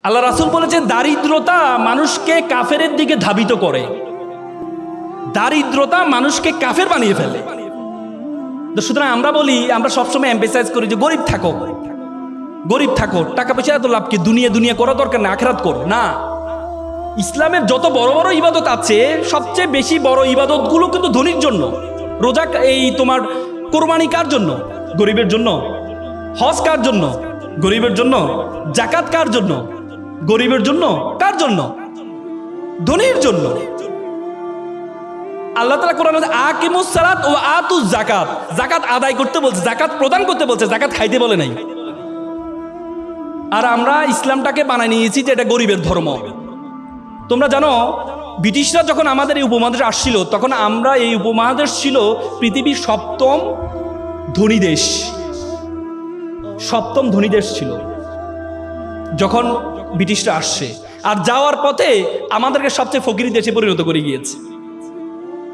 আল্লাহ রাসূল বলেছেন দারিদ্রতা মানুষকে কাফেরের দিকে ধাবিত করে। দারিদ্রতা মানুষকে কাফের বানিয়ে ফেলে। তো সুতরাং আমরা বলি, আমরা সবসময় এমফেসাইজ করি যে গরিব থাকো, গরিব থাকো, টাকা পয়সা এত লাভ কি, দুনিয়া দুনিয়া করা দরকার না, আখিরাত করো না। ইসলামের যত বড় বড় ইবাদত আছে, সবচেয়ে বেশি বড় ইবাদতগুলো কিন্তু ধনীর জন্য। রোজা, এই তোমার কোরবানি কার জন্য? গরিবের জন্য। হজ কার জন্য? গরিবের জন্য। যাকাত কার জন্য? গরিবের জন্য। কার জন্য? ধনীর জন্য। আল্লাহ তাআলা কোরআনে আকিমুস সালাত ওয়া আতুজ যাকাত, যাকাত আদায় করতে বলছে, যাকাত প্রদান করতে বলছে, যাকাত খাইতে বলে নাই। আর আমরা ইসলামটাকে বানাই নিয়েছি যে এটা গরিবের ধর্ম। তোমরা জানো, ব্রিটিশরা যখন আমাদের এই উপমহাদেশে আসছিল, তখন আমরা, এই উপমহাদেশ ছিল পৃথিবীর সপ্তম ধনী দেশ। সপ্তম ধনী দেশ ছিল যখন ব্রিটিশরা আসছে। আর যাওয়ার পথে আমাদেরকে সবচেয়ে ফকিরি দেশে পরিণত করে গিয়েছে।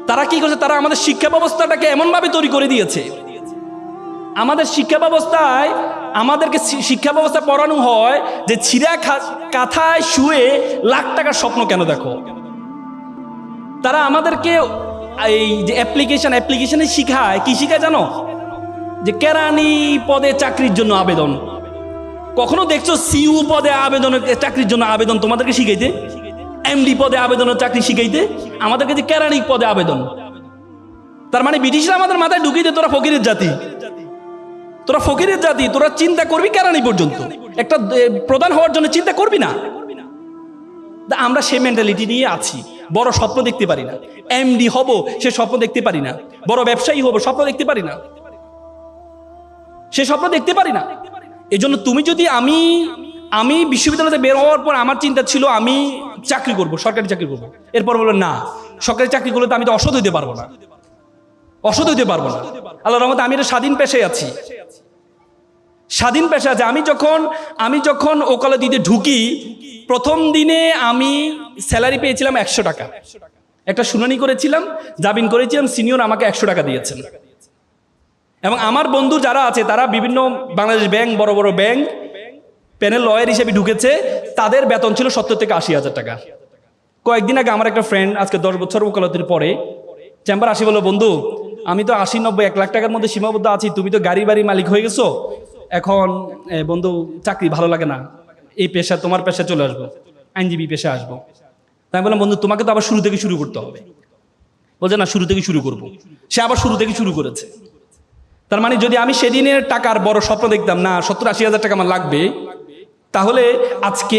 তারা কি করছে? তারা আমাদের শিক্ষা ব্যবস্থাটাকে এমনভাবে তৈরি করে দিয়েছে, আমাদের শিক্ষা ব্যবস্থায়, আমাদেরকে শিক্ষা ব্যবস্থা পড়ানো হয় যে ছিঁড়া কাঁথায় শুয়ে লাখ টাকার স্বপ্ন কেন দেখো। তারা আমাদেরকে এই যে অ্যাপ্লিকেশনে শিখায়, কি শিখায় জানো? যে কেরানি পদে চাকরির জন্য আবেদন। কখনো দেখছো সিইউ পদে আবেদনের চাকরির জন্য আবেদন তোমাদেরকে শিখাইতে? এমডি পদে আবেদনের চাকরি শিখাইতে? আমাদেরকে যে কেরানি পদে আবেদন। তার মানে ব্রিটিশরা আমাদের মাথায় ঢুকিয়ে দেয় তোরা ফকিরের জাতি, তোরা ফকিরের জাতি, তোরা চিন্তা করবি কেরানি পর্যন্ত, একটা প্রধান হওয়ার জন্য চিন্তা করবি না। আমরা সে মেন্টালিটি নিয়ে আছি। বড় স্বপ্ন দেখতে পারি না, এমডি হব সে স্বপ্ন দেখতে পারি না, বড় ব্যবসায়ী হব স্বপ্ন দেখতে পারি না, সে স্বপ্ন দেখতে পারি না। এই জন্য তুমি যদি, আমি বিশ্ববিদ্যালয়তে বের হওয়ার পর আমার চিন্তা ছিল আমি চাকরি করব, সরকারি চাকরি করব। এরপর বললো না, সরকারি চাকরি করলে তো আমি তো অসৎ হইতে পারবো না, অসৎ হইতে পারবো না। আল্লাহর রহমতে আমি একটা স্বাধীন পেশায় আছি, স্বাধীন পেশা আছে। আমি যখন ওকালতিতে ঢুকি, প্রথম দিনে আমি স্যালারি পেয়েছিলাম 100 টাকা। একটা শুনানি করেছিলাম, জামিন করেছিলাম, সিনিয়র আমাকে 100 টাকা দিয়েছেন। এবং আমার বন্ধু যারা আছে তারা বিভিন্ন বাংলাদেশ ব্যাংক, বড় বড় ব্যাংক প্যানেল লয়ার হিসেবে ঢুকেছে, তাদের বেতন ছিল 70 থেকে 80,000 টাকা। কয়েকদিন আগে আমার একটা ফ্রেন্ড, আজকে 10 বছর ওকালতির পরে, চেম্বার আসি বললো, বন্ধু আমি তো 80, 90, 1 লাখ টাকার মধ্যে সীমাবদ্ধ আছি, তুমি তো গাড়ি বাড়ি মালিক হয়ে গেছো, এখন বন্ধু চাকরি ভালো লাগে না, এই পেশা, তোমার পেশায় চলে আসবো, আইনজীবী পেশায় আসবো। তাই বললাম, বন্ধু তোমাকে তো আবার শুরু থেকে শুরু করতে হবে। বলছে না, শুরু থেকে শুরু করবো। সে আবার শুরু থেকে শুরু করেছে। তার মানে যদি আমি সেদিনের টাকার বড় স্বপ্ন দেখতাম না, 70-80 হাজার টাকা আমার লাগবে, তাহলে আজকে